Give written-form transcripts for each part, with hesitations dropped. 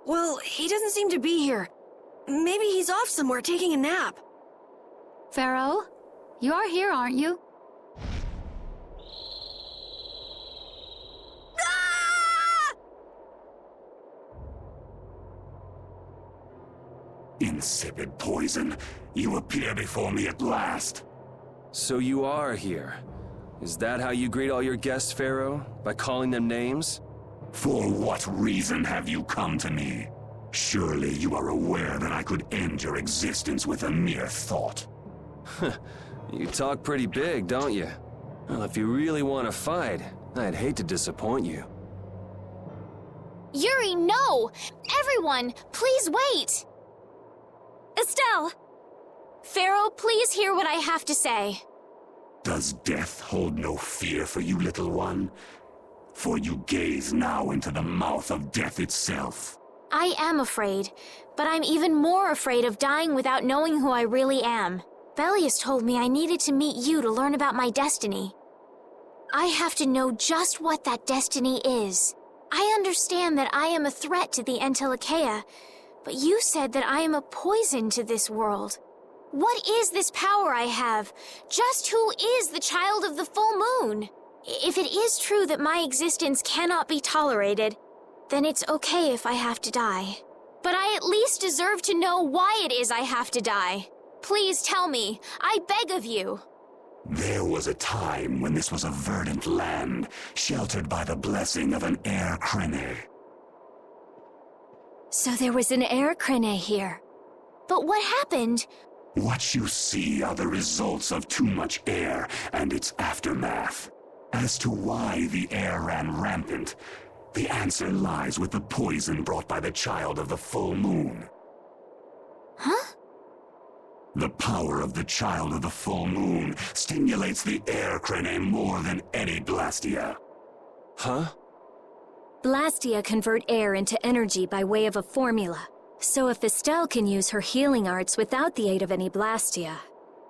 Well, he doesn't seem to be here. Maybe he's off somewhere taking a nap. Phaeroh, you are here, aren't you? Ah! Insipid poison, you appear before me at last. So you are here. Is that how you greet all your guests, Phaeroh? By calling them names? For what reason have you come to me? Surely you are aware that I could end your existence with a mere thought. You talk pretty big, don't you? Well, if you really want to fight, I'd hate to disappoint you. Yuri, no! Everyone, please wait! Estelle! Phaeroh, please hear what I have to say. Does death hold no fear for you, little one? For you gaze now into the mouth of death itself. I am afraid, but I'm even more afraid of dying without knowing who I really am. Belius told me I needed to meet you to learn about my destiny. I have to know just what that destiny is. I understand that I am a threat to the Entelikeia, but you said that I am a poison to this world. What is this power I have? Just who is the child of the full moon? If it is true that my existence cannot be tolerated, then it's okay if I have to die. But I at least deserve to know why it is I have to die. Please tell me, I beg of you. There was a time when this was a verdant land, sheltered by the blessing of an air crene. So there was an air crene here. But what happened? What you see are the results of too much air and its aftermath. As to why the air ran rampant, the answer lies with the poison brought by the child of the full moon. Huh? The power of the child of the full moon stimulates the air crene more than any blastia. Huh? Blastia convert air into energy by way of a formula. So if Estelle can use her healing arts without the aid of any blastia,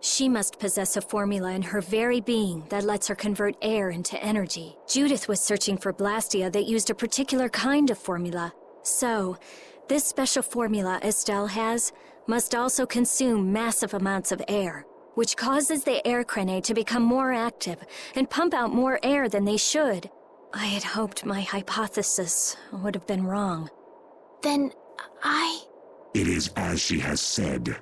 she must possess a formula in her very being that lets her convert air into energy. Judith was searching for blastia that used a particular kind of formula. So, this special formula Estelle has must also consume massive amounts of air, which causes the air crene to become more active and pump out more air than they should. I had hoped my hypothesis would have been wrong. Then It is as she has said.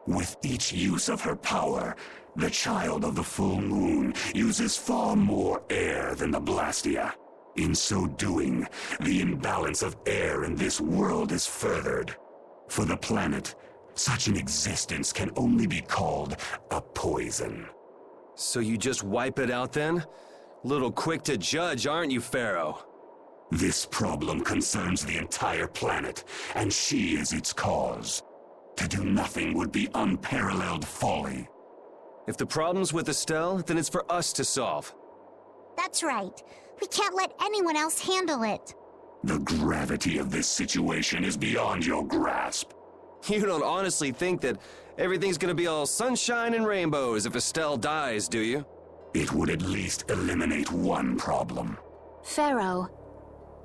With each use of her power, the child of the full moon uses far more air than the blastia. In so doing, the imbalance of air in this world is furthered. For the planet, such an existence can only be called a poison. So you just wipe it out then? Little quick to judge, aren't you, Phaeroh? This problem concerns the entire planet, and she is its cause. To do nothing would be unparalleled folly. If the problem's with Estelle, then it's for us to solve. That's right. We can't let anyone else handle it. The gravity of this situation is beyond your grasp. You don't honestly think that everything's gonna be all sunshine and rainbows if Estelle dies, do you? It would at least eliminate one problem. Phaeroh,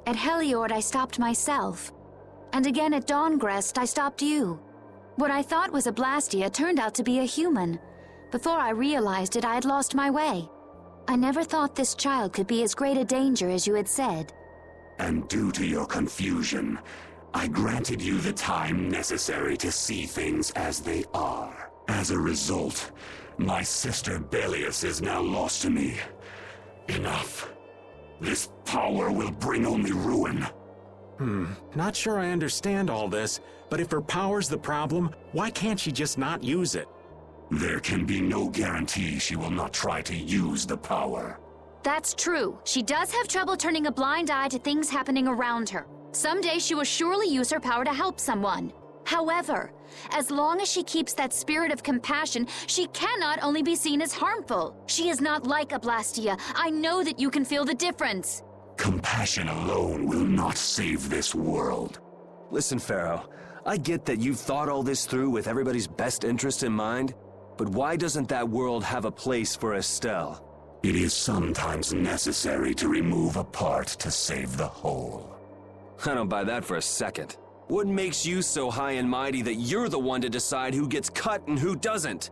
at Heliord I stopped myself. And again at Dawngrest I stopped you. What I thought was a Blastia turned out to be a human. Before I realized it, I had lost my way. I never thought this child could be as great a danger as you had said. And due to your confusion, I granted you the time necessary to see things as they are. As a result, my sister Belius is now lost to me. Enough. This power will bring only ruin. Not sure I understand all this, but if her power's the problem, why can't she just not use it? There can be no guarantee she will not try to use the power. That's true. She does have trouble turning a blind eye to things happening around her. Someday she will surely use her power to help someone. However, as long as she keeps that spirit of compassion, she cannot only be seen as harmful. She is not like a Blastia. I know that you can feel the difference. Compassion alone will not save this world. Listen, Phaeroh, I get that you've thought all this through with everybody's best interest in mind, but why doesn't that world have a place for Estelle? It is sometimes necessary to remove a part to save the whole. I don't buy that for a second. What makes you so high and mighty that you're the one to decide who gets cut and who doesn't?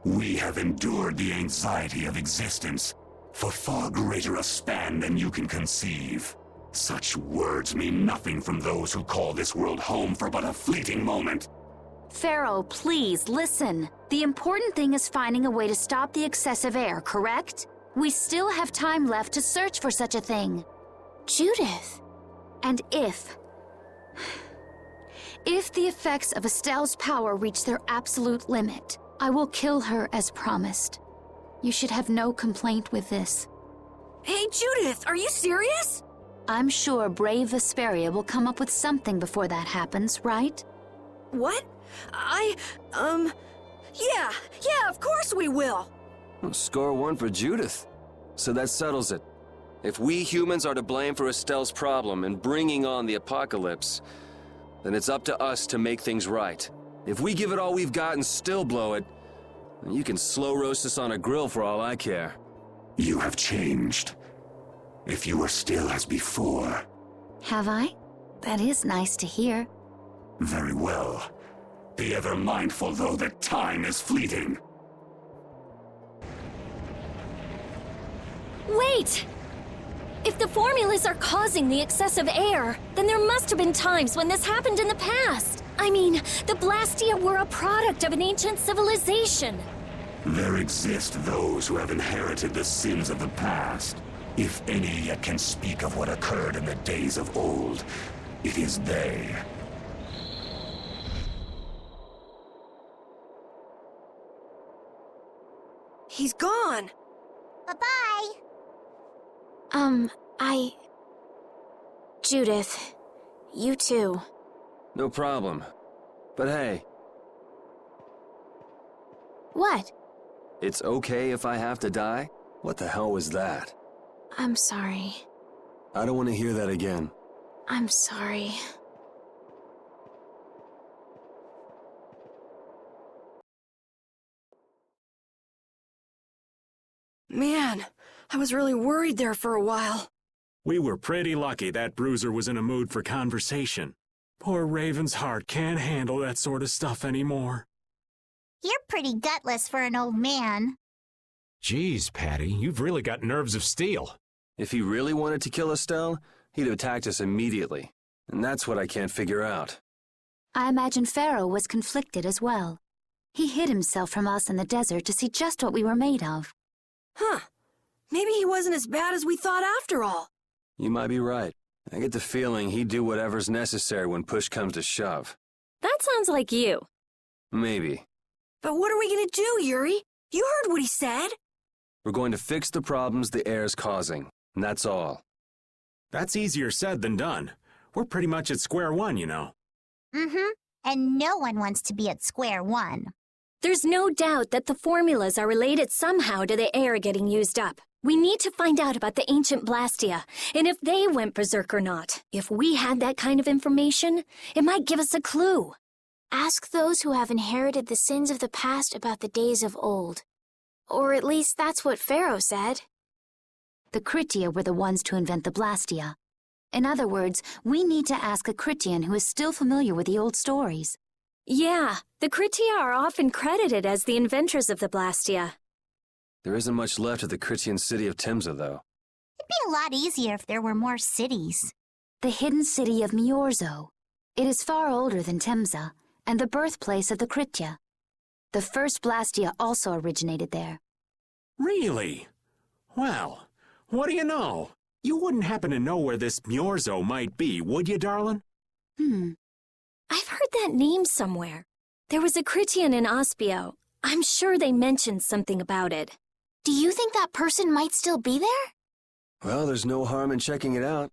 We have endured the anxiety of existence for far greater a span than you can conceive. Such words mean nothing from those who call this world home for but a fleeting moment. Phaeroh, please, listen. The important thing is finding a way to stop the excessive air, correct? We still have time left to search for such a thing. Judith. And if the effects of Estelle's power reach their absolute limit, I will kill her as promised. You should have no complaint with this. Hey, Judith, are you serious? I'm sure brave Vesperia will come up with something before that happens, right? What? Yeah, of course we will. Well, score one for Judith. So that settles it. If we humans are to blame for Estelle's problem and bringing on the apocalypse, then it's up to us to make things right. If we give it all we've got and still blow it, then you can slow roast us on a grill for all I care. You have changed. If you were still as before. Have I? That is nice to hear. Very well. Be ever mindful, though, that time is fleeting. Wait! If the formulas are causing the excessive air, then there must have been times when this happened in the past. I mean, the Blastia were a product of an ancient civilization. There exist those who have inherited the sins of the past. If any yet can speak of what occurred in the days of old, it is they. He's gone. Bye-bye. Judith, you too. No problem. But hey, What? it's okay if I have to die? What the hell was that? I'm sorry. I don't want to hear that again. I'm sorry. Man, I was really worried there for a while. We were pretty lucky that bruiser was in a mood for conversation. Poor Raven's heart can't handle that sort of stuff anymore. You're pretty gutless for an old man. Geez, Patty, you've really got nerves of steel. If he really wanted to kill Estelle, he'd have attacked us immediately. And that's what I can't figure out. I imagine Phaeroh was conflicted as well. He hid himself from us in the desert to see just what we were made of. Huh. Maybe he wasn't as bad as we thought after all. You might be right. I get the feeling he'd do whatever's necessary when push comes to shove. That sounds like you. Maybe. But what are we gonna do, Yuri? You heard what he said. We're going to fix the problems the air's causing, and that's all. That's easier said than done. We're pretty much at square one, you know. Mm-hmm. And no one wants to be at square one. There's no doubt that the formulas are related somehow to the air getting used up. We need to find out about the ancient Blastia, and if they went berserk or not. If we had that kind of information, it might give us a clue. Ask those who have inherited the sins of the past about the days of old. Or at least that's what Phaeroh said. The Critia were the ones to invent the Blastia. In other words, we need to ask a Critian who is still familiar with the old stories. Yeah, the Critia are often credited as the inventors of the Blastia. There isn't much left of the Critian city of Timza, though. It'd be a lot easier if there were more cities. The hidden city of Miorzo. It is far older than Timza, and the birthplace of the Critia. The first Blastia also originated there. Really? Well, what do you know? You wouldn't happen to know where this Miorzo might be, would you, darling? I've heard that name somewhere. There was a Critian in Ospio. I'm sure they mentioned something about it. Do you think that person might still be there? Well, there's no harm in checking it out.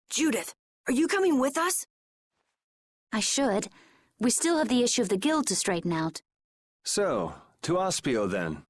Judith, are you coming with us? I should. We still have the issue of the guild to straighten out. So, to Ospio then.